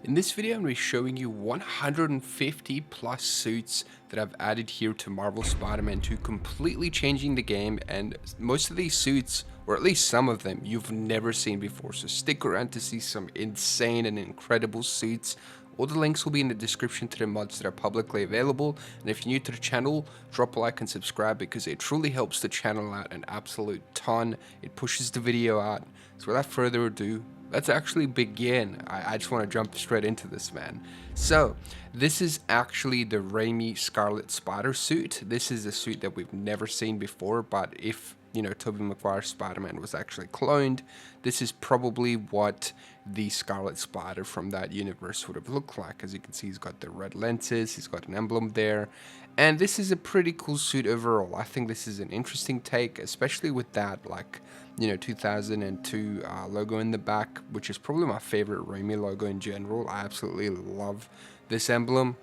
In this video, I'm going to be showing you 150 plus suits that I've added here to Marvel Spider-Man 2, completely changing the game, and most of these suits, or at least some of them, you've never seen before, so stick around to see some insane and incredible suits. All the links will be in the description to the mods that are publicly available, and if you're new to the channel, drop a like and subscribe because it truly helps the channel out an absolute ton. It pushes the video out. So without further ado, let's actually begin. I just want to jump straight into this, man. So this is actually the Raimi Scarlet Spider suit. This is a suit that we've never seen before, but if Tobey Maguire's Spider-Man was actually cloned, this is probably what the Scarlet Spider from that universe would have looked like. As you can see, he's got the red lenses, he's got an emblem there, and this is a pretty cool suit overall. I think this is an interesting take, especially with that 2002 logo in the back, which is probably my favorite Raimi logo in general. I absolutely love this emblem.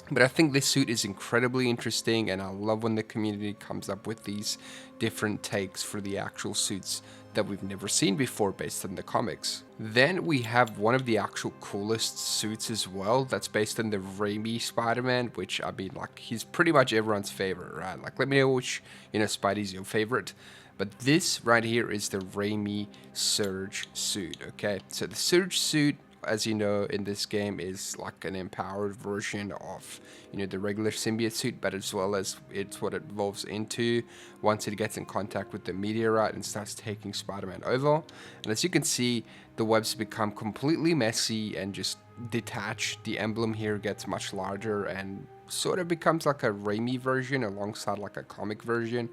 But I think this suit is incredibly interesting, and I love when the community comes up with these different takes for the actual suits that we've never seen before based on the comics. Then we have one of the actual coolest suits as well that's based on the Raimi Spider-Man, which, I mean, he's pretty much everyone's favorite, right? Let me know which, Spidey's your favorite. But this right here is the Raimi Surge suit, okay? So the Surge suit, as you know, in this game is like an empowered version of the regular symbiote suit, but as well as it's what it evolves into once it gets in contact with the meteorite and starts taking Spider-Man over. And as you can see, the webs become completely messy and just detach. The emblem here gets much larger and sort of becomes like a Raimi version alongside like a comic version.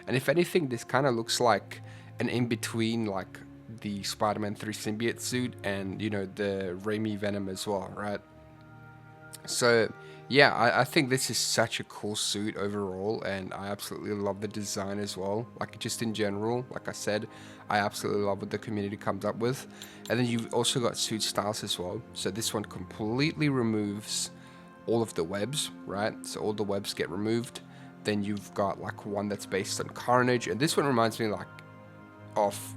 And if anything, this kind of looks like an in-between, like the Spider-Man 3 symbiote suit and the Raimi Venom as well, right? So yeah, I think this is such a cool suit overall, and I absolutely love the design as well. Just in general, like I said, I absolutely love what the community comes up with. And then you've also got suit styles as well. So this one completely removes all of the webs, right? So all the webs get removed. Then you've got one that's based on Carnage, and this one reminds me of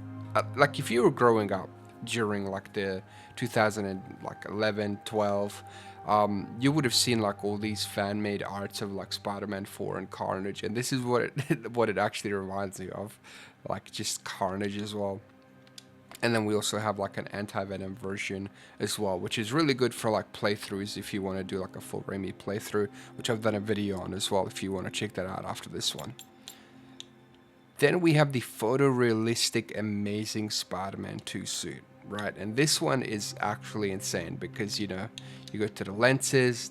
if you were growing up during the 2011, 12, you would have seen all these fan-made arts of Spider-Man 4 and Carnage, and this is what it what it actually reminds me of, just Carnage as well. And then we also have an Anti-Venom version as well, which is really good for playthroughs if you want to do a full Raimi playthrough, which I've done a video on as well if you want to check that out after this one. Then we have the photorealistic Amazing Spider-Man 2 suit, right? And this one is actually insane because, you go to the lenses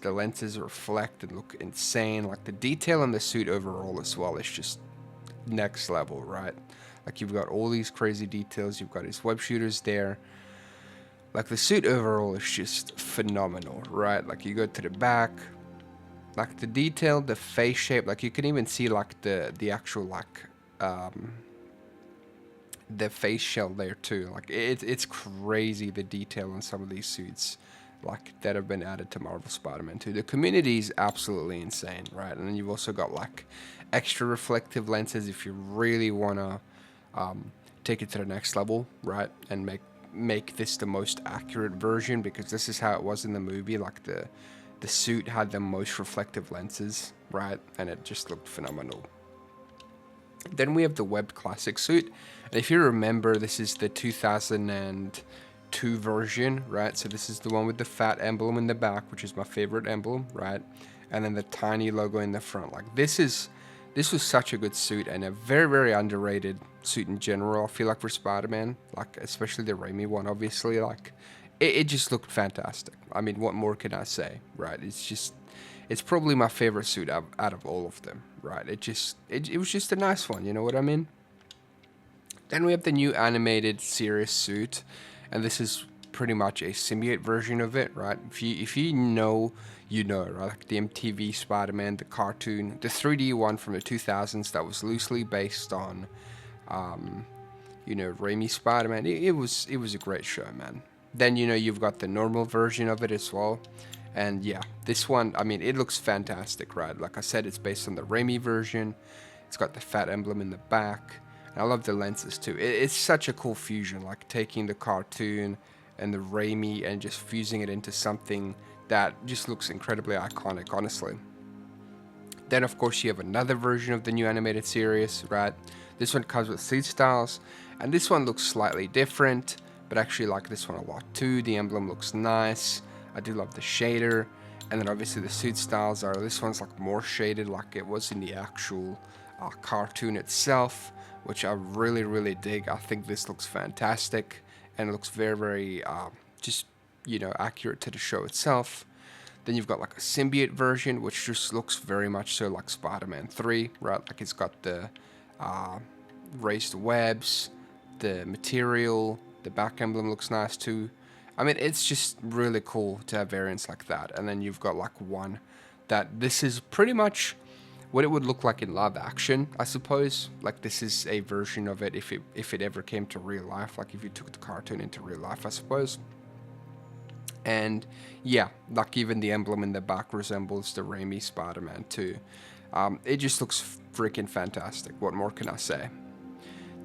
reflect and look insane. The detail on the suit overall as well is just next level, right? You've got all these crazy details, you've got his web shooters there. The suit overall is just phenomenal, right? You go to the back, the detail, the face shape, you can even see the actual the face shell there too. It's crazy, the detail on some of these suits that have been added to Marvel Spider-Man 2. The community is absolutely insane, right? And then you've also got extra reflective lenses if you really want to take it to the next level, right? And make this the most accurate version, because this is how it was in the movie. The suit had the most reflective lenses, right? And it just looked phenomenal. Then we have the Web Classic suit, and if you remember, this is the 2002 version, right? So this is the one with the fat emblem in the back, which is my favorite emblem, right? And then the tiny logo in the front. This was such a good suit, and a very, very underrated suit in general, I feel for Spider-Man, especially the Raimi one, obviously. It just looked fantastic. I mean, what more can I say, right? It's probably my favorite suit out of all of them, right? It was just a nice one, you know what I mean? Then we have the new animated series suit, and this is pretty much a symbiote version of it, right? If you know, right? The MTV Spider-Man, the cartoon, the 3D one from the 2000s that was loosely based on, Raimi Spider-Man. It was a great show, man. Then you've got the normal version of it as well. And yeah, this one, I mean, it looks fantastic, right? Like I said, it's based on the Raimi version. It's got the fat emblem in the back. And I love the lenses too. It's such a cool fusion, taking the cartoon and the Raimi and just fusing it into something that just looks incredibly iconic, honestly. Then of course you have another version of the new animated series, right? This one comes with suit styles, and this one looks slightly different, but I actually like this one a lot too. The emblem looks nice. I do love the shader, and then obviously the suit styles are, this one's like more shaded like it was in the actual cartoon itself, which I really dig. I think this looks fantastic, and it looks very just, you know, accurate to the show itself. Then you've got like a symbiote version, which just looks very much so like Spider-Man 3, right? Like it's got the raised webs, the material, the back emblem looks nice too. I mean, it's just really cool to have variants like that. And then you've got like one that this is pretty much what it would look like in live action, I suppose. Like this is a version of it if it ever came to real life, like if you took the cartoon into real life, I suppose. And yeah, like even the emblem in the back resembles the Raimi Spider-Man too. It just looks freaking fantastic. What more can I say?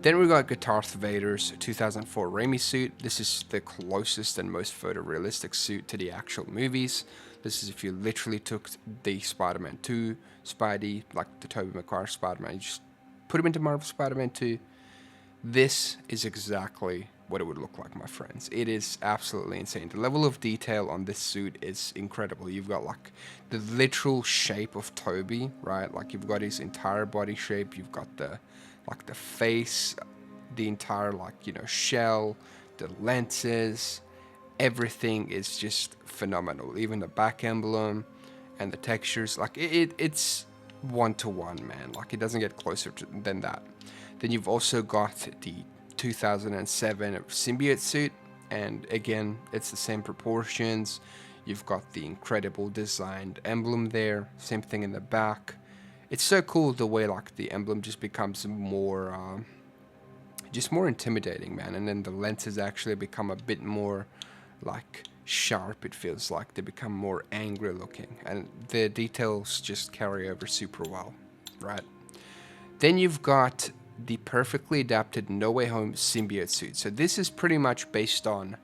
Then we got GuitarthVader's 2004 Raimi suit. This is the closest and most photorealistic suit to the actual movies. This is if you literally took the Spider-Man 2 Spidey, like the Tobey Maguire Spider-Man, you just put him into Marvel Spider-Man 2. This is exactly what it would look like, my friends. It is absolutely insane. The level of detail on this suit is incredible. You've got like the literal shape of Tobey, right? Like you've got his entire body shape. You've got the like the face, the entire like, you know, shell, the lenses, everything is just phenomenal. Even the back emblem and the textures, like it's one-to-one, man. Like it doesn't get closer than that. Then you've also got the 2007 Symbiote suit, and again, it's the same proportions. You've got the incredible designed emblem there, same thing in the back. It's so cool the way like the emblem just becomes more intimidating, man. And then the lenses actually become a bit more like sharp. It feels like they become more angry looking, and the details just carry over super well, right? Then you've got the perfectly adapted No Way Home symbiote suit. So this is pretty much based on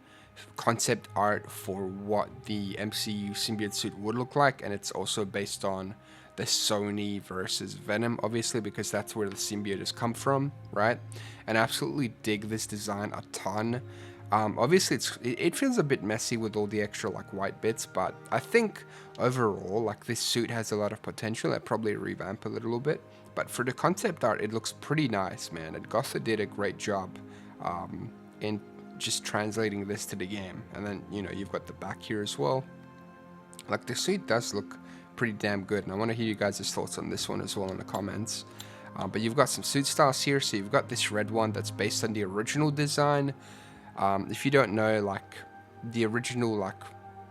concept art for what the MCU symbiote suit would look like, and it's also based on the Sony versus Venom, obviously, because that's where the symbiote has come from, right? And I absolutely dig this design a ton. Obviously, it feels a bit messy with all the extra like white bits, but I think overall, like this suit has a lot of potential. I'd probably revamp it a little bit, but for the concept art, it looks pretty nice, man. And Gotha did a great job in just translating this to the game. And then, you know, you've got the back here as well. Like the suit does look pretty damn good, and I want to hear you guys' thoughts on this one as well in the comments. But you've got some suit styles here. So you've got this red one that's based on the original design. If you don't know, like the original like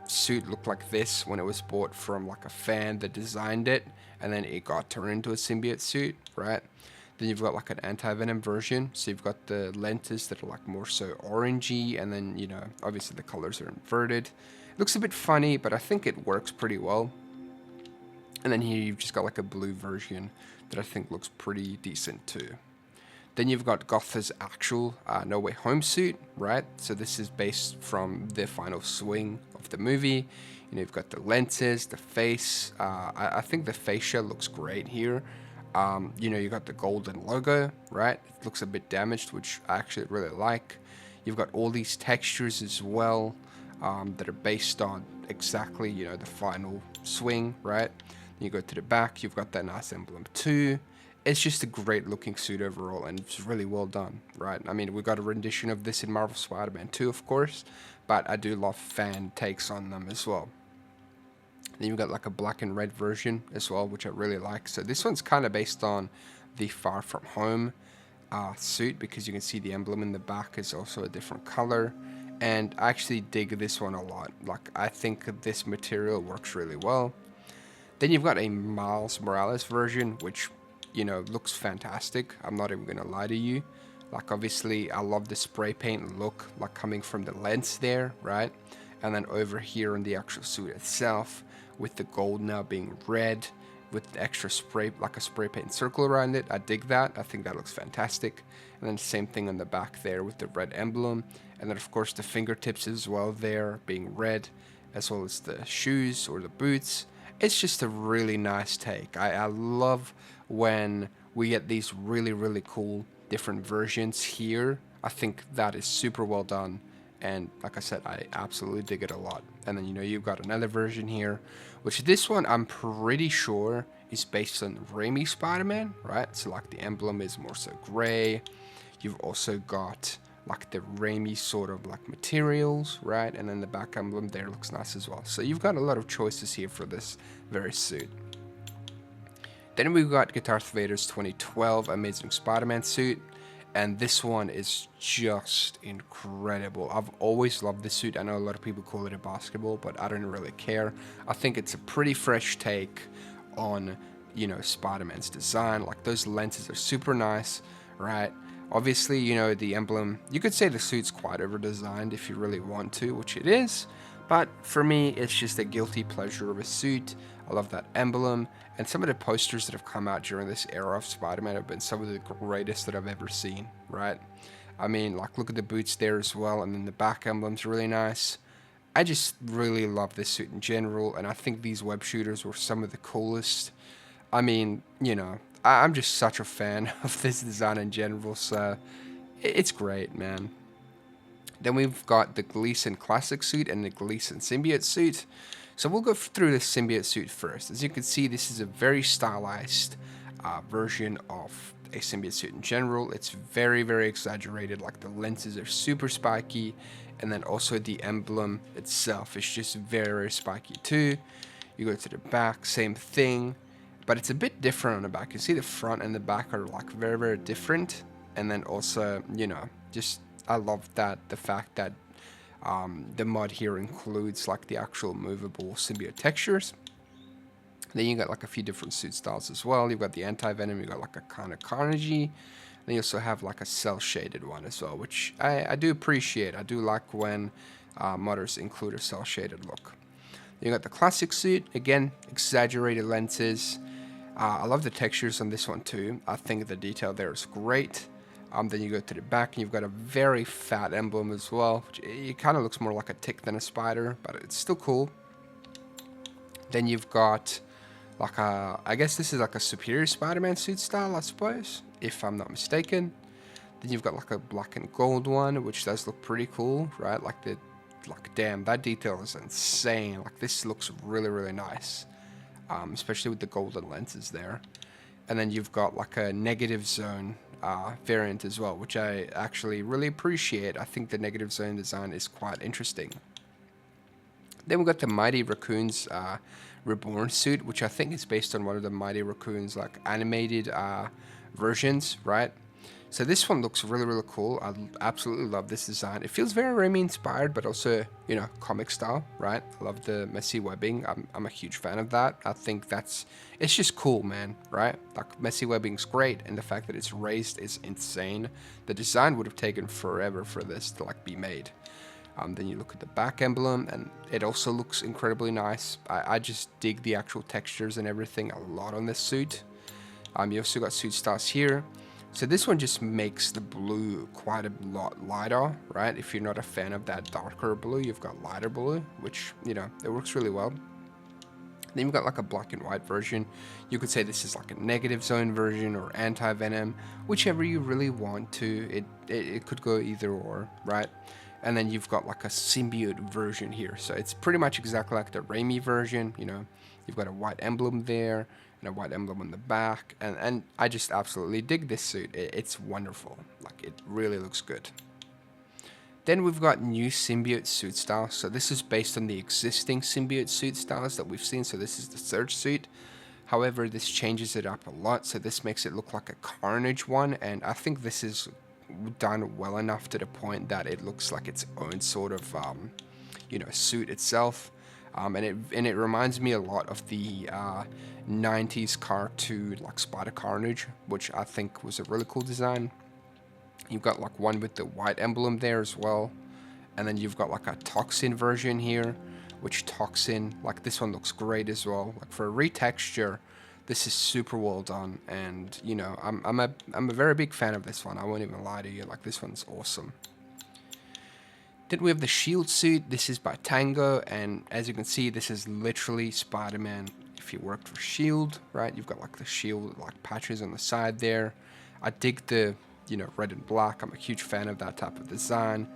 suit looked like this when it was bought from like a fan that designed it, and then it got turned into a symbiote suit, right? Then you've got like an Anti-Venom version. So you've got the lenses that are like more so orangey, and then, you know, obviously the colors are inverted. It looks a bit funny, but I think it works pretty well. And then here you've just got like a blue version that I think looks pretty decent too. Then you've got Gotha's actual No Way Home suit, right? So this is based from the final swing of the movie. You know, you've got the lenses, the face. I think the fascia looks great here. You know, you got the golden logo, right? It looks a bit damaged, which I actually really like. You've got all these textures as well that are based on exactly, you know, the final swing, right? You go to the back, you've got that nice emblem too. It's just a great looking suit overall, and it's really well done, right? I mean, we got a rendition of this in Marvel Spider-Man 2, of course, but I do love fan takes on them as well. Then you've got like a black and red version as well, which I really like. So this one's kind of based on the Far From Home suit, because you can see the emblem in the back is also a different color. And I actually dig this one a lot. Like, I think this material works really well. Then you've got a Miles Morales version, which, you know, looks fantastic. I'm not even gonna lie to you. Like, obviously, I love the spray paint look, like coming from the lens there, right? And then over here on the actual suit itself, with the gold now being red, with the extra spray, like a spray paint circle around it. I dig that. I think that looks fantastic. And then same thing on the back there with the red emblem. And then of course the fingertips as well there being red, as well as the shoes or the boots. It's just a really nice take. I love when we get these really cool different versions here. I think that is super well done. And like I said, I absolutely dig it a lot. And then, you know, you've got another version here, which this one I'm pretty sure is based on Raimi Spider-Man, right? So like the emblem is more so gray. You've also got like the Raimi sort of like materials, right? And then the back emblem there looks nice as well. So you've got a lot of choices here for this very suit. Then we've got GuitarthVader's 2012 Amazing Spider-Man suit. And this one is just incredible. I've always loved this suit. I know a lot of people call it a basketball, but I don't really care. I think it's a pretty fresh take on, you know, Spider-Man's design. Like those lenses are super nice, right? Obviously, you know, the emblem, you could say the suit's quite over-designed if you really want to, which it is. But for me, it's just a guilty pleasure of a suit. I love that emblem, and some of the posters that have come out during this era of Spider-Man have been some of the greatest that I've ever seen, right? I mean, like, look at the boots there as well, and then the back emblem's really nice. I just really love this suit in general, and I think these web shooters were some of the coolest. I mean, you know, I'm just such a fan of this design in general, so it's great, man. Then we've got the Gleason Classic suit and the Gleason Symbiote suit. So we'll go through the Symbiote suit first. As you can see, this is a very stylized version of a symbiote suit in general. It's very exaggerated, like the lenses are super spiky, and then also the emblem itself is just very spiky too. You go to the back, same thing, but it's a bit different on the back. You see the front and the back are like very different, and then also, you know, just I love that the fact that the mod here includes like the actual movable symbiote textures. Then you got like a few different suit styles as well. You've got the Anti-Venom, you got like a kind of Carnage. Then you also have like a cell shaded one as well, which I do appreciate. I do like when modders include a cell shaded look. Then you got the classic suit, again, exaggerated lenses. I love the textures on this one too. I think the detail there is great. Then you go to the back and you've got a very fat emblem as well. Which it kind of looks more like a tick than a spider, but it's still cool. Then you've got like a, I guess this is like a Superior Spider-Man suit style, I suppose, if I'm not mistaken. Then you've got like a black and gold one, which does look pretty cool, right? Like damn, that detail is insane. Like this looks really nice, especially with the golden lenses there. And then you've got like a negative zone variant as well, which I actually really appreciate. I think the negative zone design is quite interesting. Then we've got the Mighty Raccoons Reborn suit, which I think is based on one of the Mighty Raccoons like animated versions, right? So this one looks really cool. I absolutely love this design. It feels very Raimi inspired, but also, you know, comic style, right? I love the messy webbing. I'm a huge fan of that. I think it's just cool, man, right? Like messy webbing's great, and the fact that it's raised is insane. The design would have taken forever for this to like be made. Then you look at the back emblem, and it also looks incredibly nice. I just dig the actual textures and everything a lot on this suit. You also got suit styles here. So this one just makes the blue quite a lot lighter, right? If you're not a fan of that darker blue, you've got lighter blue, which, you know, it works really well. Then you've got like a black and white version. You could say this is like a negative zone version or Anti-Venom, whichever you really want to. It could go either or, right? And then you've got like a symbiote version here. So it's pretty much exactly like the Raimi version, you know. You've got a white emblem there and a white emblem on the back. And I just absolutely dig this suit. It's wonderful. Like, it really looks good. Then we've got new symbiote suit styles. So this is based on the existing symbiote suit styles that we've seen. So this is the Surge suit. However, this changes it up a lot. So this makes it look like a Carnage one. And I think this is done well enough to the point that it looks like its own sort of, you know, suit itself. And it reminds me a lot of the 90s cartoon like Spider Carnage, which I think was a really cool design. You've got like one with the white emblem there as well, and then you've got like a Toxin version here, which Toxin, like this one looks great as well. Like for a retexture, this is super well done, and you know, I'm a very big fan of this one. I won't even lie to you, like this one's awesome. Then we have the Shield suit. This is by Tango, and as you can see, this is literally Spider-Man if you worked for Shield, right? You've got like the Shield like patches on the side there. I dig the, you know, red and black. I'm a huge fan of that type of design.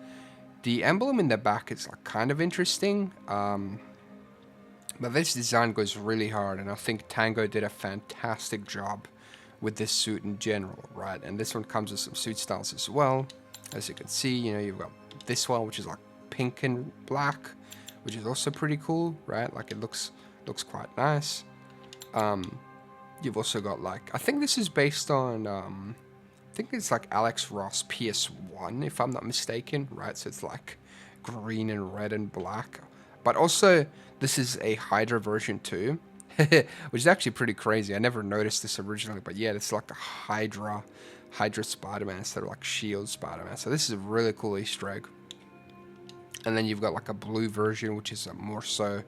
The emblem in the back is like kind of interesting, but this design goes really hard, and I think Tango did a fantastic job with this suit in general, right? And this one comes with some suit styles as well. As you can see, you know, you've got this one, which is like pink and black, which is also pretty cool, right? Like it looks quite nice. You've also got like, I think this is based on, I think it's like Alex Ross PS1, if I'm not mistaken, right? So it's like green and red and black. But also, this is a Hydra version too, which is actually pretty crazy. I never noticed this originally, but yeah, it's like a Hydra Spider-Man instead of like Shield Spider-Man. So this is a really cool Easter egg. And then you've got like a blue version, which is more so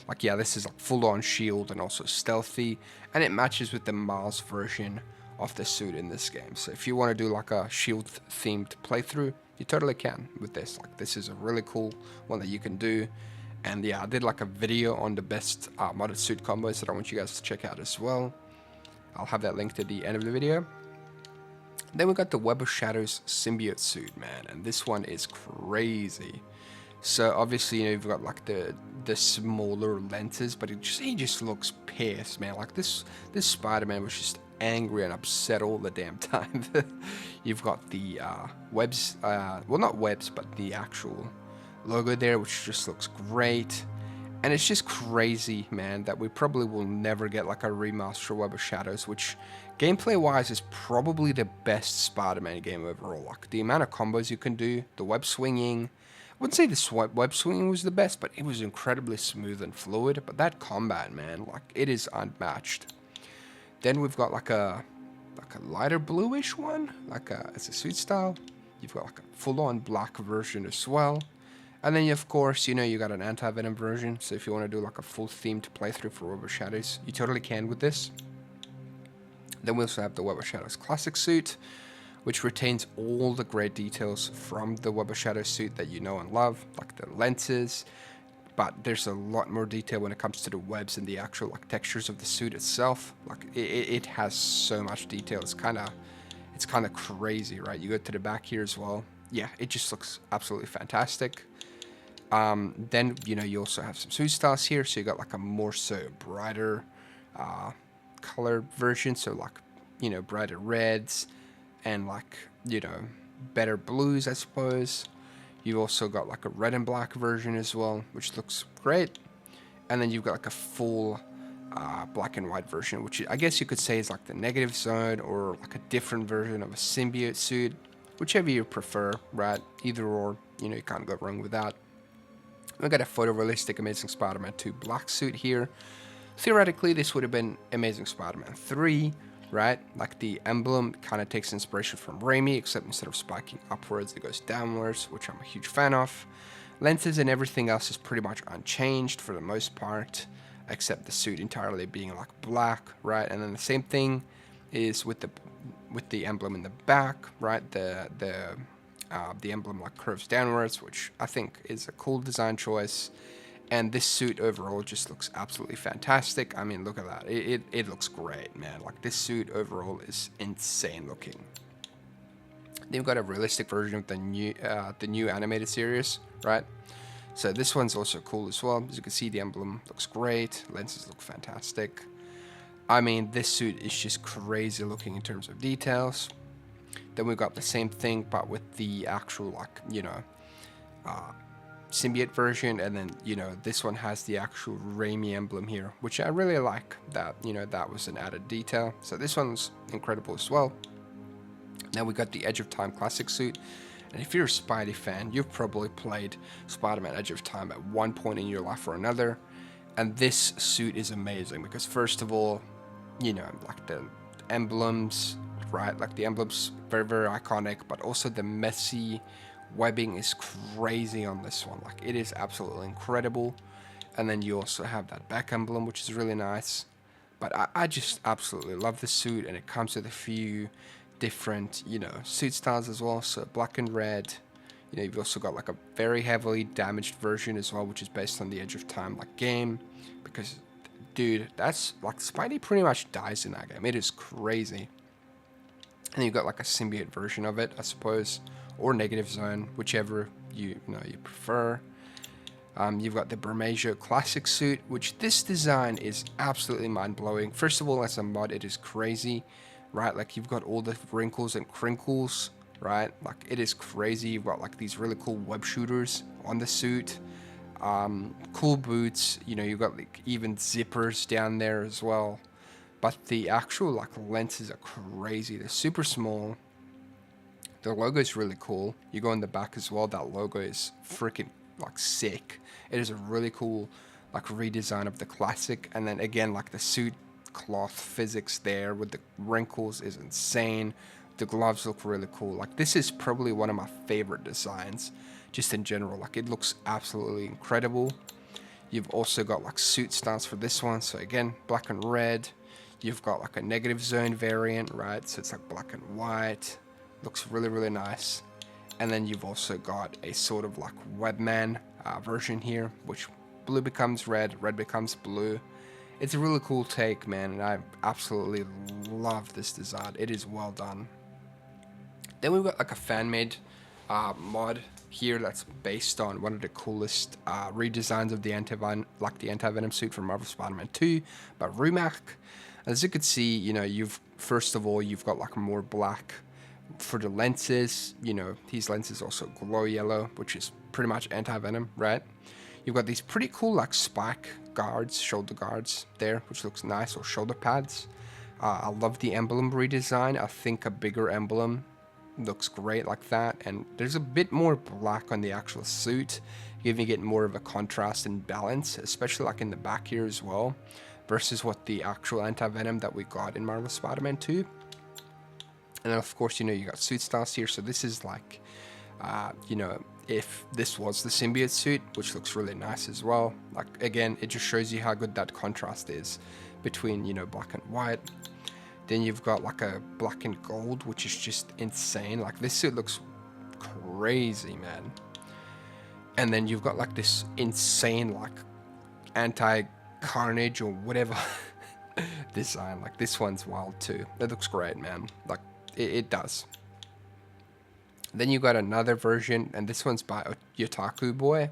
like, yeah, this is like full-on Shield and also stealthy, and it matches with the Miles version of the suit in this game. So if you want to do like a Shield themed playthrough, you totally can with this. Like this is a really cool one that you can do. And yeah, I did like a video on the best modded suit combos that I want you guys to check out as well. I'll have that linked at the end of the video. Then we got the Web of Shadows Symbiote suit, man, and this one is crazy. So obviously, you know, you've got like the smaller lenses, but he just looks pissed, man. Like this Spider-Man was just angry and upset all the damn time. You've got the webs, well, not webs, but the actual logo there, which just looks great. And it's just crazy, man, that we probably will never get like a remaster Web of Shadows, which gameplay wise is probably the best Spider-Man game overall. Like the amount of combos you can do, the web swinging. I wouldn't say the web swinging was the best, but it was incredibly smooth and fluid. But that combat, man, like it is unmatched. Then we've got like a lighter bluish one, like it's a suit style. You've got like a full-on black version as well. And then, of course, you know, you got an Anti-Venom version. So if you want to do like a full themed playthrough for Web of Shadows, you totally can with this. Then we also have the Web of Shadows Classic suit, which retains all the great details from the Web of Shadows suit that you know and love, like the lenses. But there's a lot more detail when it comes to the webs and the actual like textures of the suit itself. Like it has so much detail. It's kind of crazy, right? You go to the back here as well. Yeah, it just looks absolutely fantastic. Then, you know, you also have some suit styles here. So you got like a more so brighter color version. So like, you know, brighter reds and like, you know, better blues, I suppose. You've also got like a red and black version as well, which looks great. And then you've got like a full black and white version, which I guess you could say is like the negative zone or like a different version of a symbiote suit, whichever you prefer, right? Either or, you know, you can't go wrong with that. We got a photorealistic Amazing Spider-Man 2 black suit here. Theoretically, this would have been Amazing Spider-Man 3, right? Like the emblem kind of takes inspiration from Raimi, except instead of spiking upwards, it goes downwards, which I'm a huge fan of. Lenses and everything else is pretty much unchanged for the most part, except the suit entirely being like black, right? And then the same thing is with the emblem in the back, right? The emblem like curves downwards, which I think is a cool design choice. And this suit overall just looks absolutely fantastic. I mean, look at that. It looks great, man. Like this suit overall is insane looking. They've got a realistic version of the new animated series, right? So this one's also cool as well. As you can see, the emblem looks great. Lenses look fantastic. I mean, this suit is just crazy looking in terms of details. Then we've got the same thing, but with the actual, like, you know, symbiote version. And then, you know, this one has the actual Raimi emblem here, which I really like that, you know, that was an added detail. So this one's incredible as well. Now we got the Edge of Time Classic suit. And if you're a Spidey fan, you've probably played Spider-Man Edge of Time at one point in your life or another. And this suit is amazing because, first of all, you know, like the emblems, right? Like the emblems, very, very iconic, but also the messy webbing is crazy on this one. Like, it is absolutely incredible. And then you also have that back emblem, which is really nice. But I just absolutely love the suit, and it comes with a few different, you know, suit styles as well. So black and red, You know, you've also got like a very heavily damaged version as well, which is based on the Edge of Time like game, because dude, that's like Spidey pretty much dies in that game. It is crazy. And you've got like a symbiote version of it, I suppose, or Negative Zone, whichever you prefer. You've got the Bermejo Classic suit, which this design is absolutely mind-blowing. First of all, as a mod, it is crazy, right? Like, you've got all the wrinkles and crinkles, right? Like, it is crazy. You've got like these really cool web shooters on the suit, cool boots. You know, you've got like even zippers down there as well. But the actual like lenses are crazy. They're super small. The logo is really cool. You go in the back as well. That logo is freaking like sick. It is a really cool like redesign of the classic. And then again, like the suit cloth physics there with the wrinkles is insane. The gloves look really cool. Like, this is probably one of my favorite designs just in general. Like, it looks absolutely incredible. You've also got like suit stance for this one. So again, black and red. You've got like a Negative Zone variant, right? So it's like black and white. Looks really, really nice. And then you've also got a sort of like Webman version here, which blue becomes red becomes blue. It's a really cool take, man, and I absolutely love this design. It is well done. Then we've got like a fan-made mod here that's based on one of the coolest redesigns of the Anti-Venom suit from Marvel Spider-Man 2 by Rumac. As you can see, you know, first of all, you've got like more black for the lenses. You know, these lenses also glow yellow, which is pretty much Anti-Venom, right? You've got these pretty cool like spike guards, shoulder guards there, which looks nice, or shoulder pads. I love the emblem redesign. I think a bigger emblem looks great like that, and there's a bit more black on the actual suit, giving it more of a contrast and balance, especially like in the back here as well, versus what the actual Anti-Venom that we got in Marvel Spider-Man 2. And then of course, you know, you got suit styles here, so this is like, you know, if this was the symbiote suit, which looks really nice as well. Like, again, it just shows you how good that contrast is between, you know, black and white. Then you've got like a black and gold, which is just insane. Like, this suit looks crazy, man. And then you've got like this insane like anti-carnage or whatever design. Like, this one's wild too. That looks great, man. Like, it does. Then you got another version, and this one's by Yotaku Boy.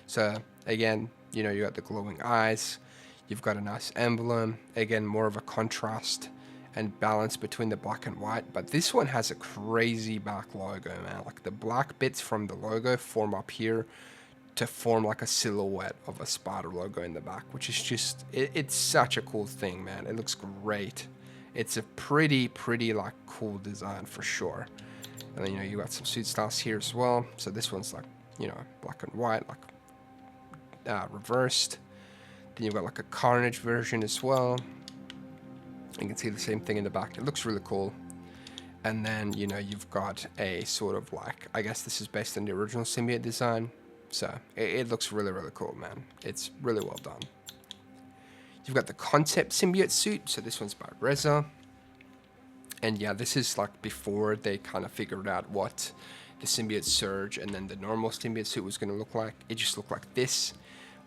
So again, you know, you got the glowing eyes. You've got a nice emblem. Again, more of a contrast and balance between the black and white. But this one has a crazy back logo, man. Like, the black bits from the logo form up here to form like a silhouette of a spider logo in the back, which is just, it's such a cool thing, man. It looks great. It's a pretty like cool design for sure. And then, you know, you got some suit styles here as well. So this one's like, you know, black and white, like reversed. Then you've got like a Carnage version as well. You can see the same thing in the back. It looks really cool. And then, you know, you've got a sort of like, I guess this is based on the original symbiote design. So it looks really cool, man. It's really well done. You've got the concept symbiote suit. So this one's by Reza. And yeah, this is like before they kind of figured out what the symbiote surge and then the normal symbiote suit was going to look like. It just looked like this,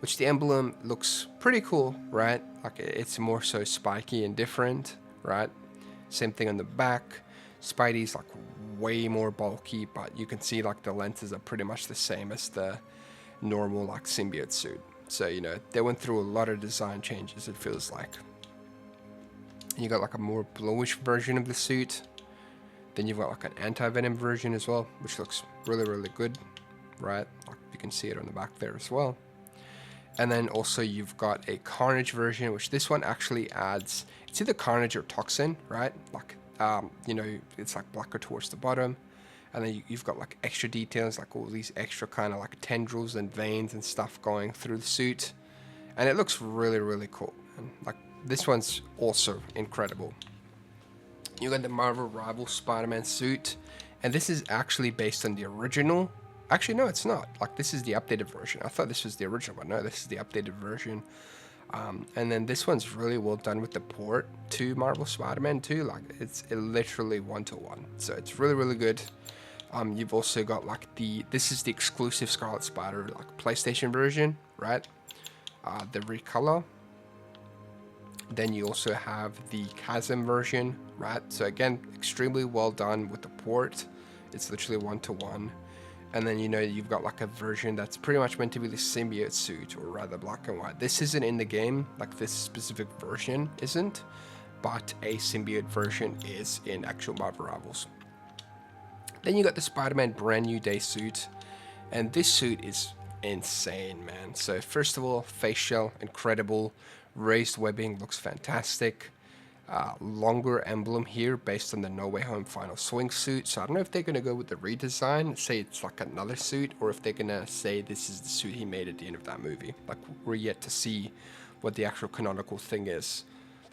which the emblem looks pretty cool, right? Like, it's more so spiky and different, right? Same thing on the back. Spidey's like way more bulky, but you can see like the lenses are pretty much the same as the normal like symbiote suit. So, you know, they went through a lot of design changes, it feels like. You got like a more bluish version of the suit. Then you've got like an Anti-Venom version as well, which looks really good, right? Like, you can see it on the back there as well. And then also you've got a Carnage version, which this one actually adds, it's either Carnage or Toxin, right? Like, you know, it's like blacker towards the bottom. And then you've got like extra details, like all these extra kind of like tendrils and veins and stuff going through the suit. And it looks really cool. And like, this one's also incredible. You got the Marvel Rivals Spider-Man suit, and this is actually based on the original. Actually, no, it's not. Like, this is the updated version. I thought this was the original, but no, this is the updated version. And then this one's really well done with the port to Marvel Spider-Man 2. Like, it's literally 1-to-1. So it's really good. You've also got like this is the exclusive Scarlet Spider like PlayStation version, right? The recolor. Then you also have the Chasm version, right? So again, extremely well done with the port. It's literally 1-to-1. And then, you know, you've got like a version that's pretty much meant to be the symbiote suit, or rather black and white. This isn't in the game, like this specific version isn't, but a symbiote version is in actual Marvel Rivals. Then you got the Spider-Man brand new day suit, and this suit is insane, man. So first of all, face shell, incredible. Raised webbing, looks fantastic. Longer emblem here based on the No Way Home Final Swing suit. So I don't know if they're going to go with the redesign, say it's like another suit, or if they're going to say this is the suit he made at the end of that movie. Like, we're yet to see what the actual canonical thing is,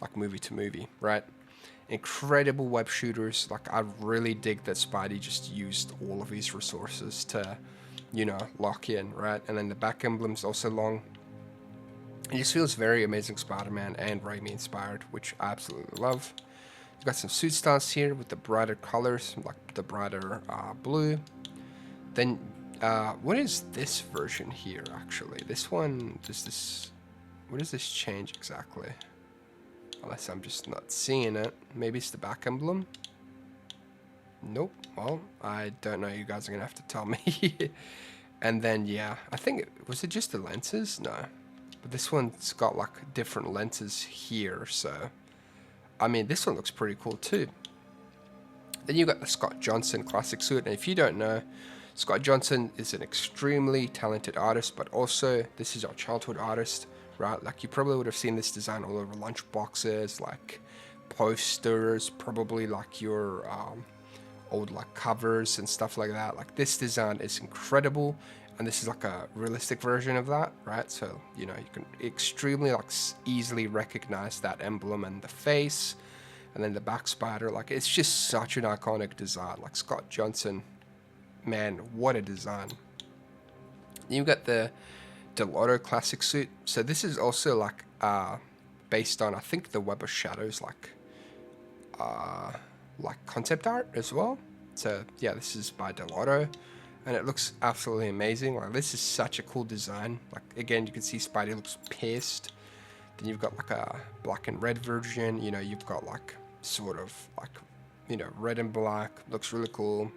like movie to movie, right? Incredible web shooters. Like, I really dig that Spidey just used all of his resources to, you know, lock in, right? And then the back emblem's also long. It just feels very Amazing Spider-Man and Raimi inspired, which I absolutely love. You've got some suit styles here with the brighter colors, like the brighter blue. Then, what is this version here, actually? This one, what does this change exactly? Unless I'm just not seeing it. Maybe it's the back emblem? Nope. Well, I don't know. You guys are going to have to tell me. And then, yeah, I think, was it just the lenses? No. But this one's got like different lenses here, so I mean, this one looks pretty cool too. Then you got the Scott Johnson classic suit, and if you don't know, Scott Johnson is an extremely talented artist, but also this is our childhood artist, right? Like, you probably would have seen this design all over lunch boxes, like posters, probably like your old like covers and stuff like that. Like, this design is incredible. And this is like a realistic version of that, right? So, you know, you can extremely like easily recognize that emblem and the face, and then the back spider. Like, it's just such an iconic design. Like, Scott Johnson, man, what a design. You got the Otto classic suit. So this is also like based on, I think, the Web of Shadows like concept art as well. So yeah, this is by Otto. And it looks absolutely amazing. Like, this is such a cool design. Like, again, you can see Spidey looks pissed. Then you've got like a black and red version. You know, you've got like sort of like, you know, red and black. Looks really cool.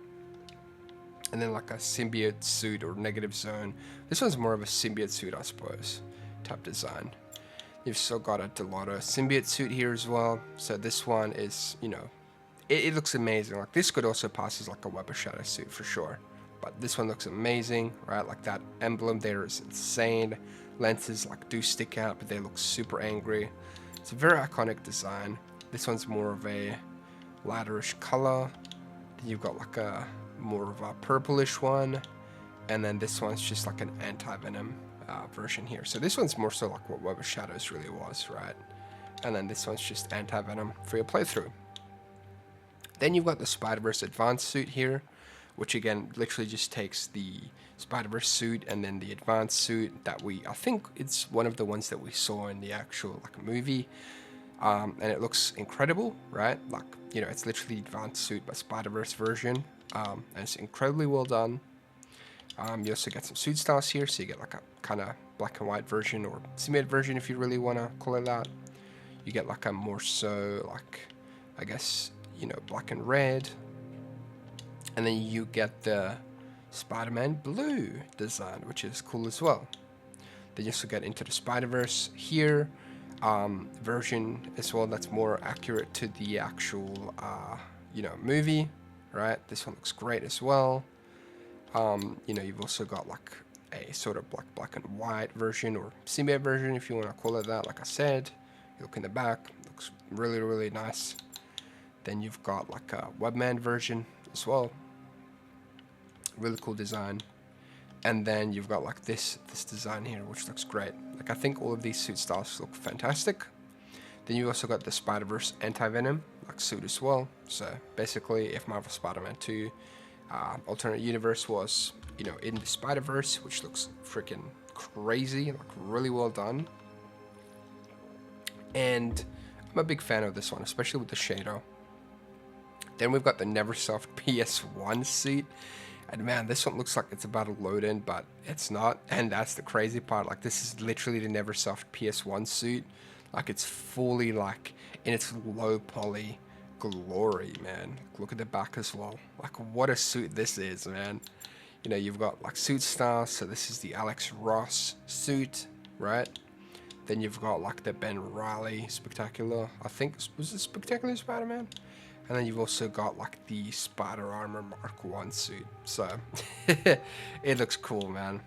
And then like a symbiote suit or negative zone. This one's more of a symbiote suit, I suppose, type design. You've still got a Otto symbiote suit here as well. So this one is, you know, it looks amazing. Like, this could also pass as like a Web of Shadow suit for sure. But this one looks amazing, right? Like, that emblem there is insane. Lenses like do stick out, but they look super angry. It's a very iconic design. This one's more of a lighterish color. Then you've got like a more of a purplish one, and then this one's just like an Anti-Venom version here. So this one's more so like what Web of Shadows really was, right? And then this one's just Anti-Venom for your playthrough. Then you've got the Spider-Verse Advanced suit here, which again literally just takes the Spider-Verse suit and then the advanced suit that I think it's one of the ones that we saw in the actual like movie, and it looks incredible, right? Like, you know, it's literally the advanced suit but Spider-Verse version, and it's incredibly well done. You also get some suit styles here, so you get like a kind of black and white version, or symbiote version if you really want to call it that. You get like a more so like, I guess, you know, black and red. And then you get the Spider-Man blue design, which is cool as well. Then you also get into the Spider-Verse here version as well. That's more accurate to the actual, you know, movie, right? This one looks great as well. You know, you've also got like a sort of black and white version, or symbiote version if you want to call it that. Like I said, you look in the back, looks really, really nice. Then you've got like a Webman version as well. Really cool design. And then you've got like this design here, which looks great. Like, I think all of these suit styles look fantastic. Then you also got the Spider-Verse Anti-Venom like suit as well. So basically, if Marvel Spider-Man 2 alternate universe was, you know, in the Spider-Verse, which looks freaking crazy, like really well done. And I'm a big fan of this one, especially with the shadow. Then we've got the Neversoft PS1 suit. And man, this one looks like it's about to load in, but it's not. And that's the crazy part. Like, this is literally the Neversoft PS1 suit. Like, it's fully, like, in its low poly glory, man. Look at the back as well. Like, what a suit this is, man. You know, you've got, like, suit styles. So this is the Alex Ross suit, right? Then you've got, like, the Ben Reilly Spectacular. I think, was it Spectacular Spider-Man? And then you've also got like the Spider Armor Mark 1 suit. So it looks cool, man.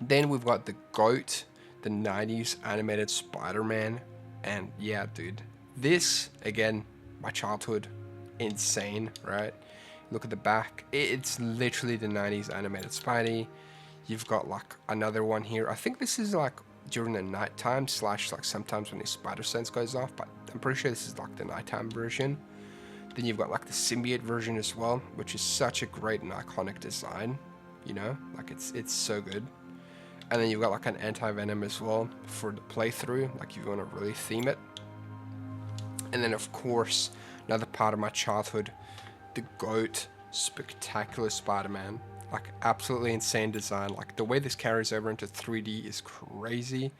Then we've got the GOAT, the 90s animated Spider-Man. And yeah, dude, this, again, my childhood, insane, right? Look at the back. It's literally the 90s animated Spidey. You've got like another one here. I think this is like during the nighttime / like sometimes when his spider sense goes off, but I'm pretty sure this is like the nighttime version. Then you've got like the Symbiote version as well, which is such a great and iconic design, you know, like it's so good. And then you've got like an Anti-Venom as well for the playthrough, like if you want to really theme it. And then of course, another part of my childhood, the GOAT Spectacular Spider-Man, like absolutely insane design. Like the way this carries over into 3D is crazy.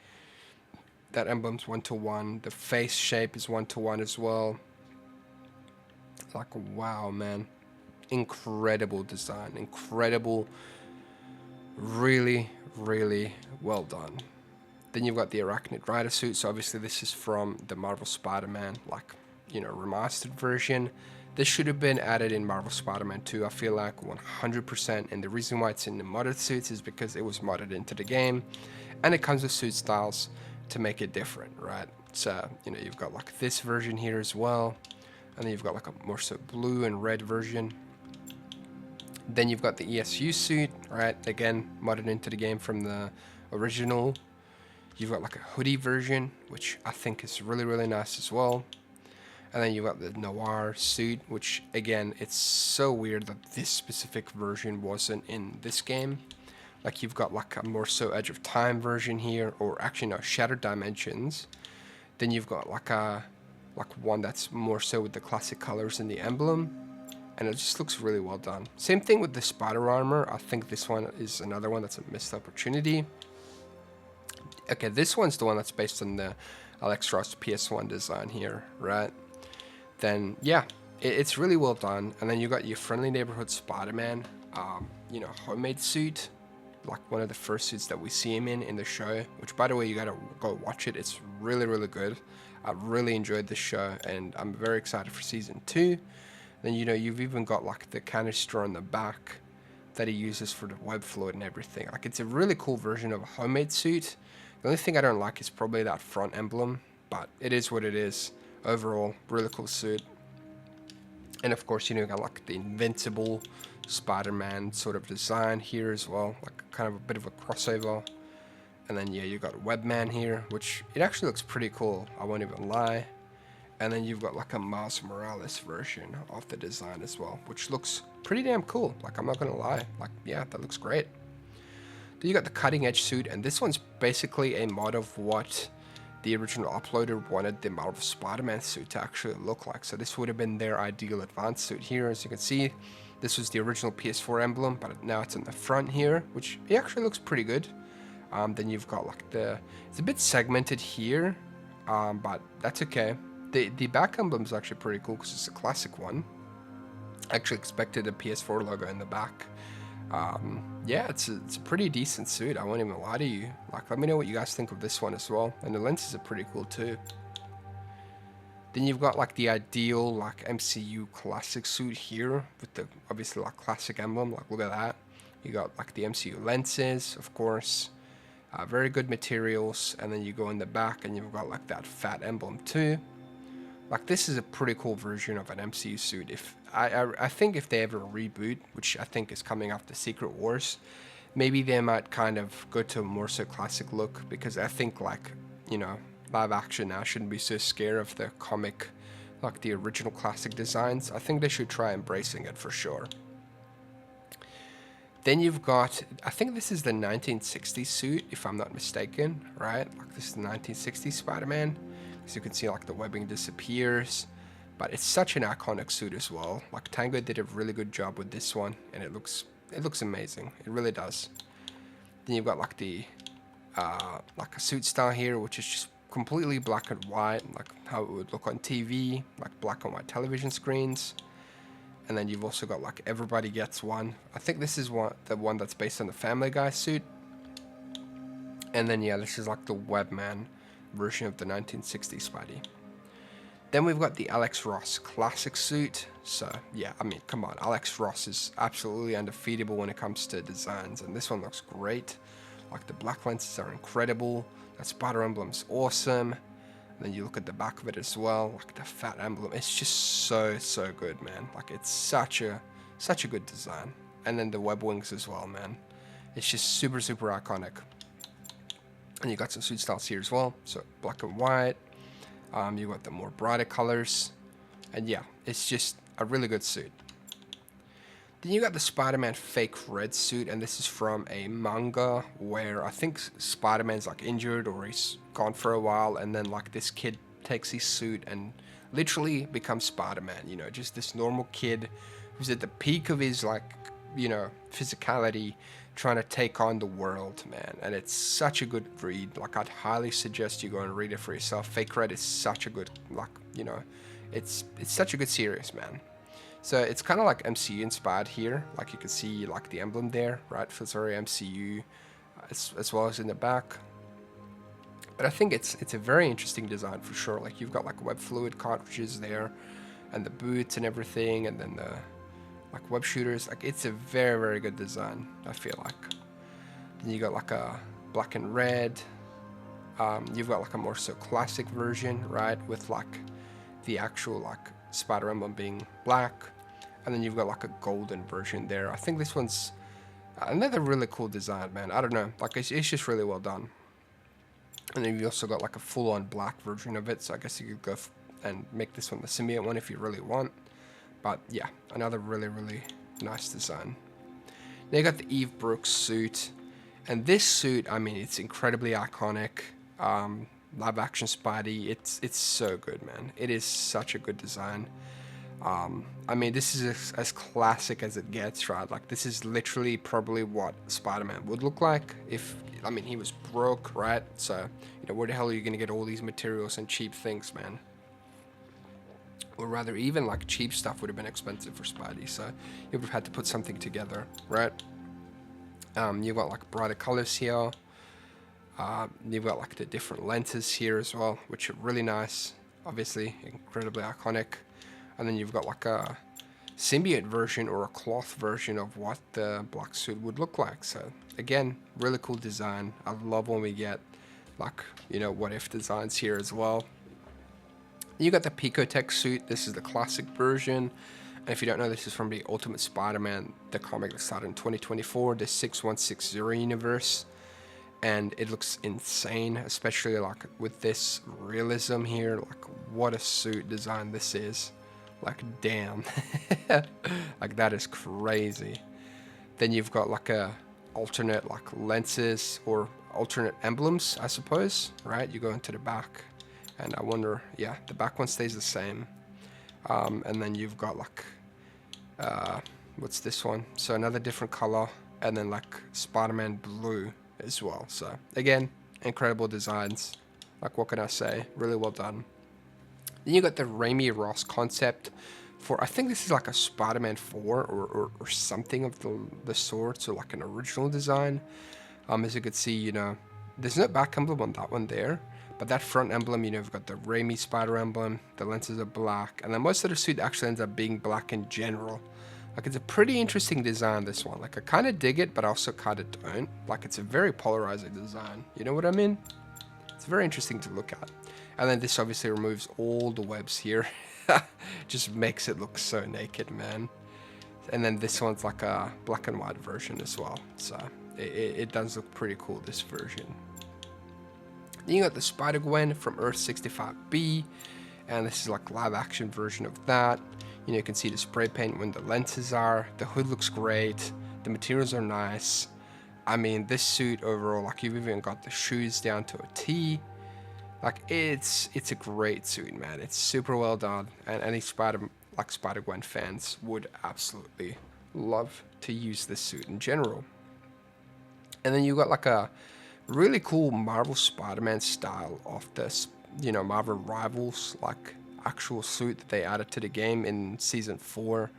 That emblem's 1-to-1, the face shape is 1-to-1 as well. Like, wow, man, incredible design, incredible, really well done. Then you've got the Arachnid Rider suit. So obviously this is from the Marvel Spider-Man, like, you know, remastered version. This should have been added in Marvel Spider-Man 2, I feel like 100%. And the reason why it's in the modded suits is because it was modded into the game, and it comes with suit styles to make it different, right? So, you know, you've got like this version here as well. And then you've got like a more so blue and red version. Then you've got the ESU suit, right? Again, modded into the game from the original. You've got like a hoodie version, which I think is really nice as well. And then you've got the Noir suit, which again, it's so weird that this specific version wasn't in this game. Like you've got like a more so Edge of Time version here, or actually no, Shattered Dimensions. Then you've got like one that's more so with the classic colors in the emblem, and it just looks really well done. Same thing with the Spider Armor. I think this one is another one that's a missed opportunity. Okay, this one's the one that's based on the Alex Ross PS1 design here, right? Then yeah, it's really well done. And then you got your Friendly Neighborhood Spider-Man, you know, homemade suit, like one of the first suits that we see him in the show, which by the way, you gotta go watch it. It's really good. I really enjoyed this show, and I'm very excited for season 2. Then, you know, you've even got like the canister on the back that he uses for the web float and everything. Like, it's a really cool version of a homemade suit. The only thing I don't like is probably that front emblem, but it is what it is. Overall, really cool suit. And of course, you know, you got like the Invincible Spider-Man sort of design here as well, like kind of a bit of a crossover. And then yeah, you got Webman here, which it actually looks pretty cool, I won't even lie. And then you've got like a Miles Morales version of the design as well, which looks pretty damn cool. Like, I'm not gonna lie, like, yeah, that looks great. Then you got the Cutting Edge suit, and this one's basically a mod of what the original uploader wanted the Marvel Spider-Man suit to actually look like. So this would have been their ideal advanced suit here. As you can see, this was the original PS4 emblem, but now it's in the front here, which it actually looks pretty good. Then you've got like it's a bit segmented here, but that's okay. The back emblem is actually pretty cool because it's a classic one. I actually expected a PS4 logo in the back. Yeah, it's a pretty decent suit, I won't even lie to you. Like, let me know what you guys think of this one as well. And the lenses are pretty cool too. Then you've got like the ideal like MCU classic suit here with the obviously like classic emblem. Like, look at that. You got like the MCU lenses, of course. Very good materials. And then you go in the back and you've got like that fat emblem too. Like, this is a pretty cool version of an MCU suit. If I think if they ever reboot, which I think is coming after Secret Wars, maybe they might kind of go to a more so classic look, because I think, like, you know, live action now shouldn't be so scared of the comic, like the original classic designs. I think they should try embracing it for sure. Then you've got, I think this is the 1960s suit, if I'm not mistaken, right? Like, this is the 1960s Spider-Man. As you can see, like, the webbing disappears, But it's such an iconic suit as well. Like Tango did a really good job with this one, and it looks amazing. It really does. Then you've got like the like a suit style here, which is just completely black and white, like how it would look on TV, like black and white television screens. And then you've also got like Everybody Gets One. I think this is the one that's based on the Family Guy suit. And then yeah, this is like the Webman version of the 1960s Spidey. Then we've got the Alex Ross classic suit. So yeah, I mean, come on, Alex Ross is absolutely undefeatable when it comes to designs, and this one looks great. Like the black lenses are incredible. That spider emblem's awesome. And then you look at the back of it as well, like the fat emblem. It's just so good, man. Like it's such a good design. And then the web wings as well, man. It's just super iconic. And you got some suit styles here as well. So black and white. You got the more brighter colors, and yeah, it's just a really good suit. Then you got the Spider-Man fake red suit, and this is from a manga where I think Spider-Man's like injured or he's gone for a while, and then like this kid takes his suit and literally becomes Spider-Man, you know, just this normal kid who's at the peak of his, like, you know, physicality, trying to take on the world, man. And it's such a good read. Like, I'd highly suggest you go and read it for yourself. Fake Red is such a good, like, you know, it's such a good series, man. So it's kind of like MCU inspired here. Like, you can see like the emblem there, right? Feels very MCU, as well as in the back. But I think it's a very interesting design for sure. Like, you've got like web fluid cartridges there, and the boots and everything, and then the like web shooters. Like, it's a very good design, I feel like. Then you got like a black and red. You've got like a more so classic version, right, with like the actual like spider emblem being black, and then you've got like a golden version there. I think this one's another really cool design, man. I don't know, like it's just really well done. And then you also got like a full-on black version of it, so I guess you could go and make this one the Symbiote one if you really want. But yeah, another really nice design. Then you got the Eve Brooks suit, and this suit, I mean, it's incredibly iconic. Live action Spidey, it's so good, man. It is such a good design. I mean, this is as classic as it gets, right? Like, this is literally probably what Spider-Man would look like if, I mean, he was broke, right? So, you know, where the hell are you gonna get all these materials and cheap things, man? Or rather, even like cheap stuff would have been expensive for Spidey, so you would have had to put something together, right? You've got like brighter colors here. You've got like the different lenses here as well, which are really nice, obviously incredibly iconic. And then you've got like a symbiote version or a cloth version of what the black suit would look like. So again, really cool design. I love when we get like, you know, what if designs here as well. You got the Picotech suit. This is the classic version. And if you don't know, this is from the Ultimate Spider-Man, the comic that started in 2024, the 6160 universe. And it looks insane, especially like with this realism here. Like, what a suit design this is. Like, damn. Like, that is crazy. Then you've got like a alternate like lenses or alternate emblems, I suppose, right? You go into the back, and I wonder, yeah, the back one stays the same. And then you've got like, what's this one? So another different color, and then like Spider-Man blue as well. So again, incredible designs. Like, what can I say? Really well done. Then you got the Raimi Ross concept for, I think this is like a Spider-Man 4 or something of the sort, so like an original design. As you can see, you know, there's no back emblem on that one there, but that front emblem, you know, we've got the Raimi spider emblem, the lenses are black, and then most of the suit actually ends up being black in general. Like, it's a pretty interesting design, this one. Like, I kind of dig it, but I also kind of don't. Like, it's a very polarizing design. You know what I mean? It's very interesting to look at. And then this obviously removes all the webs here. Just makes it look so naked, man. And then this one's like a black and white version as well. So it does look pretty cool, this version. Then you got the Spider-Gwen from Earth 65B. And this is like live action version of that. You know, you can see the spray paint when the lenses are. The hood looks great. The materials are nice. I mean, this suit overall, like, you've even got the shoes down to a T. Like it's a great suit, man. It's super well done, and any Spider-Gwen fans would absolutely love to use this suit in general. And then you got like a really cool Marvel Spider-Man style of this, you know, Marvel Rivals, like actual suit that they added to the game in season 4.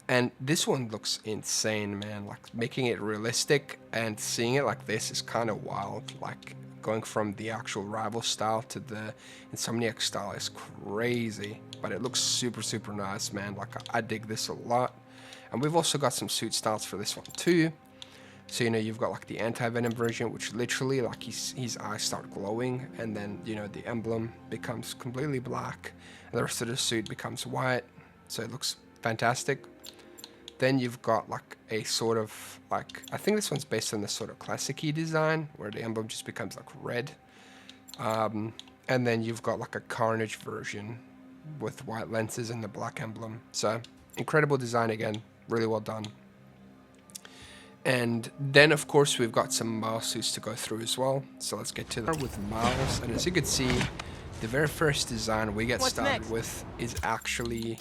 And this one looks insane, man. Like making it realistic and seeing it like this is kind of wild. Like going from the actual Rival style to the Insomniac style is crazy, but it looks super, super nice, man. Like I dig this a lot. And we've also got some suit styles for this one too. So, you know, you've got like the Anti-Venom version, which literally like his eyes start glowing, and then, you know, the emblem becomes completely black and the rest of the suit becomes white. So it looks fantastic. Then you've got like a sort of like, I think this one's based on the sort of classic-y design where the emblem just becomes like red. And then you've got like a Carnage version with white lenses and the black emblem. So incredible design again, really well done. And then of course we've got some Miles suits to go through as well. So let's get to that with Miles. And as you can see, the very first design we get started with is actually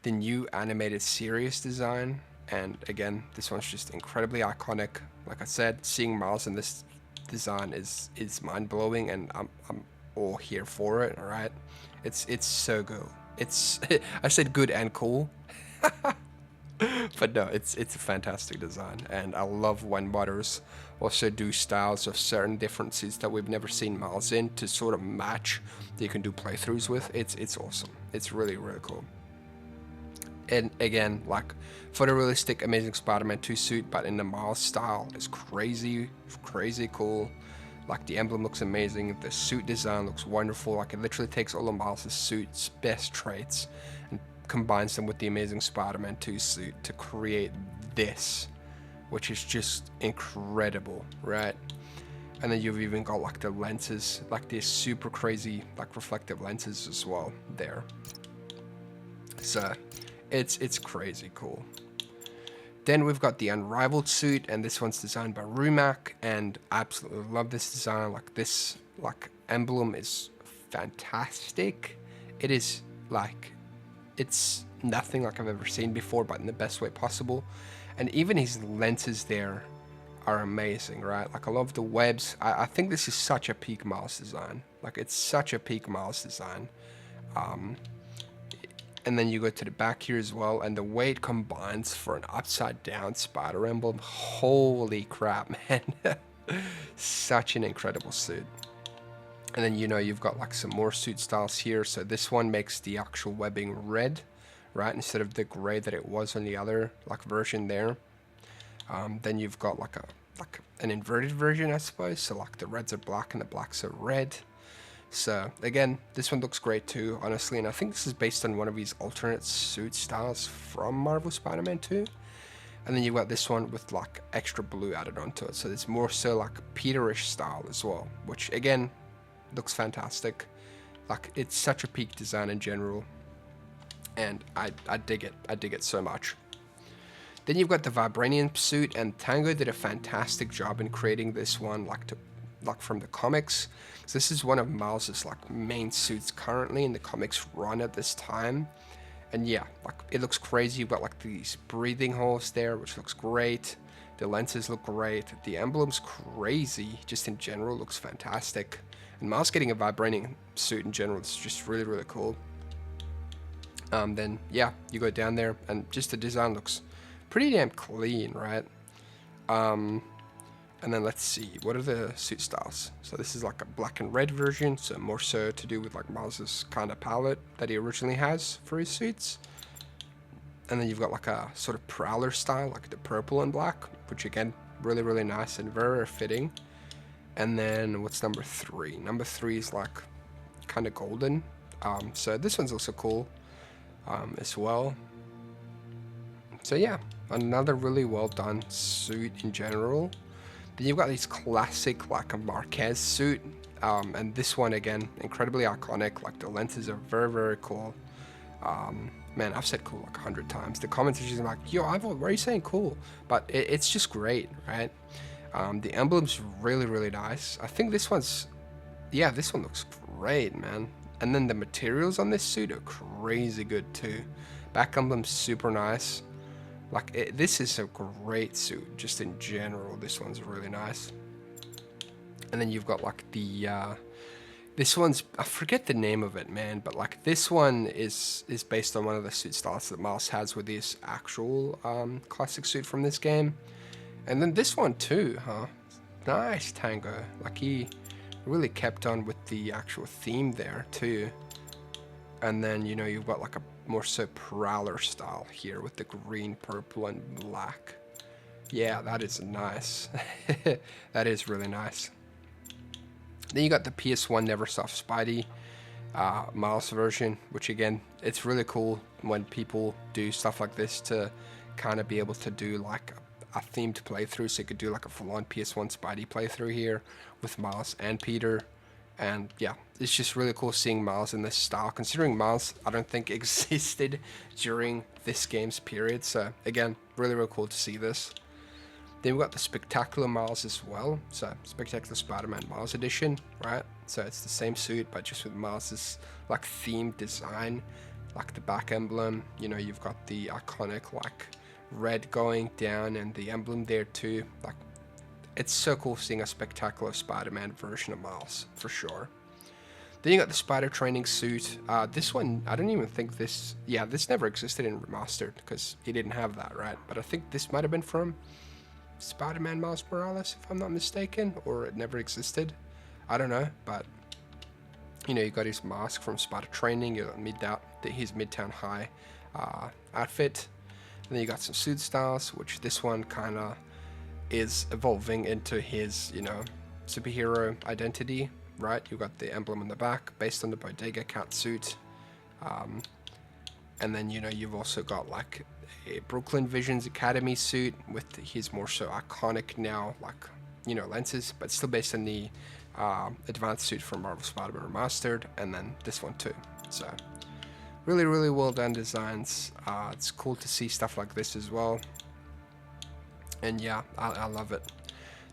the new animated series design. And again, this one's just incredibly iconic. Like I said, seeing Miles in this design is mind-blowing, and I'm all here for it. All right, it's so good. It's I said good and cool. But no, it's a fantastic design, and I love when modders also do styles of certain different suits that we've never seen Miles in to sort of match that you can do playthroughs with. It's awesome. It's really, really cool. And again, like photorealistic Amazing Spider-Man 2 suit, but in the Miles style is crazy, crazy cool. Like the emblem looks amazing, the suit design looks wonderful. Like it literally takes all of Miles' suit's best traits and combines them with the Amazing Spider-Man 2 suit to create this, which is just incredible, right? And then you've even got like the lenses, like these super crazy like reflective lenses as well there. So it's crazy cool. Then we've got the Unrivaled suit, and this one's designed by Rumac, and I absolutely love this design. Like this like emblem is fantastic. It is like, it's nothing like I've ever seen before, but in the best way possible. And even his lenses there are amazing, right? Like I love the webs. I think this is such a peak Miles design. Like it's such a peak Miles design. And then you go to the back here as well, and the way it combines for an upside down spider emblem, holy crap, man. Such an incredible suit. And then, you know, you've got like some more suit styles here. So this one makes the actual webbing red, right, instead of the gray that it was on the other like version there. Then you've got like an inverted version, I suppose. So like the reds are black and the blacks are red. So again, this one looks great too, honestly, and I think this is based on one of these alternate suit styles from Marvel Spider-Man 2. And then you've got this one with like extra blue added onto it, so it's more so like Peterish style as well, which again looks fantastic. Like it's such a peak design in general, and I dig it. I dig it so much. Then you've got the Vibranium suit, and Tango did a fantastic job in creating this one, like from the comics. So this is one of Miles's like main suits currently in the comics run at this time. And yeah, like it looks crazy. You've got like these breathing holes there, which looks great. The lenses look great. The emblem's crazy. Just in general, looks fantastic. And Miles getting a Vibranium suit in general is just really, really cool. Then yeah, you go down there, and just the design looks pretty damn clean, right? And then let's see, what are the suit styles? So this is like a black and red version, so more so to do with like Miles's kind of palette that he originally has for his suits. And then you've got like a sort of Prowler style, like the purple and black, which again, really, really nice and very, very fitting. And then what's number 3? Number 3 is like kind of golden. So this one's also cool as well. So yeah, another really well done suit in general. Then you've got these classic like a Marquez suit, and this one again incredibly iconic. Like the lenses are very, very cool. Man, I've said cool like 100 times. The comments are just like, yo, Ivor, why are you saying cool? But it's just great, right? The emblem's really, really nice. I think this one's yeah, this one looks great, man. And then the materials on this suit are crazy good too. Back emblem's super nice. Like, this is a great suit, just in general. This one's really nice. And then you've got like the, this one's, I forget the name of it, man, but like this one is based on one of the suit styles that Miles has with his actual classic suit from this game. And then this one too, huh? Nice Tango. Like, he really kept on with the actual theme there too. And then, you know, you've got like a more so Prowler style here with the green, purple, and black. Yeah, that is nice. That is really nice. Then you got the PS1 Neversoft Spidey Miles version, which again, it's really cool when people do stuff like this to kind of be able to do like a themed playthrough. So you could do like a full-on PS1 Spidey playthrough here with Miles and Peter. And yeah, it's just really cool seeing Miles in this style, considering Miles, I don't think, existed during this game's period. So again, really, really cool to see this. Then we've got the Spectacular Miles as well. So Spectacular Spider-Man Miles Edition, right? So it's the same suit, but just with Miles's like themed design, like the back emblem. You know, you've got the iconic like red going down and the emblem there too. Like, it's so cool seeing a Spectacular Spider-Man version of Miles, for sure. Then you got the Spider Training suit. This one, I don't even think this... Yeah, this never existed in Remastered, because he didn't have that, right? But I think this might have been from Spider-Man Miles Morales, if I'm not mistaken, or it never existed. I don't know, but... You know, you got his mask from Spider Training, you got his Midtown High outfit. And then you got some suit styles, which this one kind of is evolving into his, you know, superhero identity, right? You got the emblem on the back based on the Bodega Cat suit. And then, you know, you've also got like a Brooklyn Visions Academy suit with his more so iconic now, like, you know, lenses, but still based on the advanced suit from Marvel Spider-Man Remastered, and then this one too. So really, really well done designs. It's cool to see stuff like this as well. And yeah, I love it.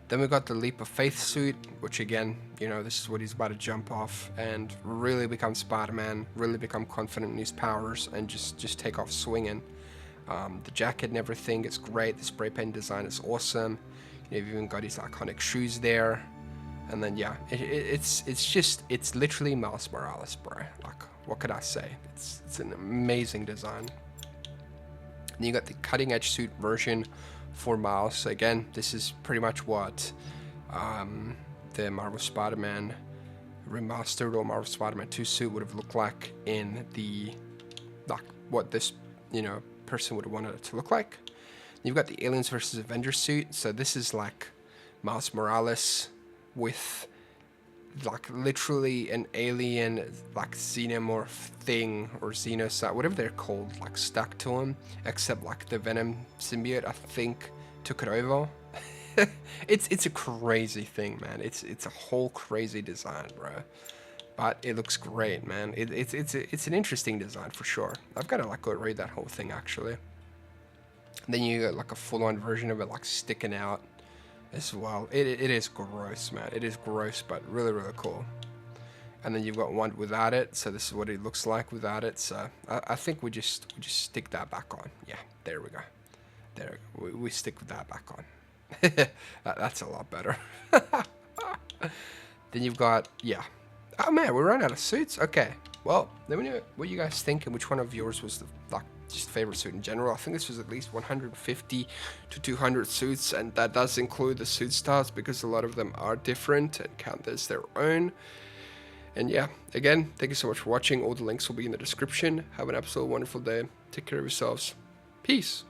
Then we got the Leap of Faith suit, which again, you know, this is what he's about to jump off and really become Spider-Man, really become confident in his powers, and just take off swinging. The jacket and everything is great. The spray paint design is awesome. You know, you've even got his iconic shoes there. And then yeah, it's literally Miles Morales, bro. Like, what could I say? It's an amazing design. And you got the cutting edge suit version for Miles. So again, this is pretty much what the Marvel Spider-Man Remastered or Marvel Spider-Man 2 suit would have looked like in the, like, what this, you know, person would have wanted it to look like. You've got the Aliens vs. Avengers suit. So this is like Miles Morales with like literally an alien like xenomorph thing or xenosat, whatever they're called, like stuck to him, except like the Venom symbiote, I think, took it over. It's a crazy thing, man. It's a whole crazy design, bro. But it looks great, man. It's an interesting design for sure. I've got to like go read that whole thing actually. And then you got like a full-on version of it like sticking out as well. It is gross, man. It is gross, but really, really cool. And then you've got one without it. So this is what it looks like without it. So I think we just stick that back on. Yeah, there we go. There we stick with that back on. That's a lot better. Then you've got, yeah. Oh man, we ran out of suits. Okay. Well, let me know what you guys think and which one of yours was the like just favorite suit in general. I think this was at least 150 to 200 suits, and that does include the suit styles because a lot of them are different and count as their own. And yeah, again, thank you so much for watching. All the links will be in the description. Have an absolute wonderful day. Take care of yourselves. Peace.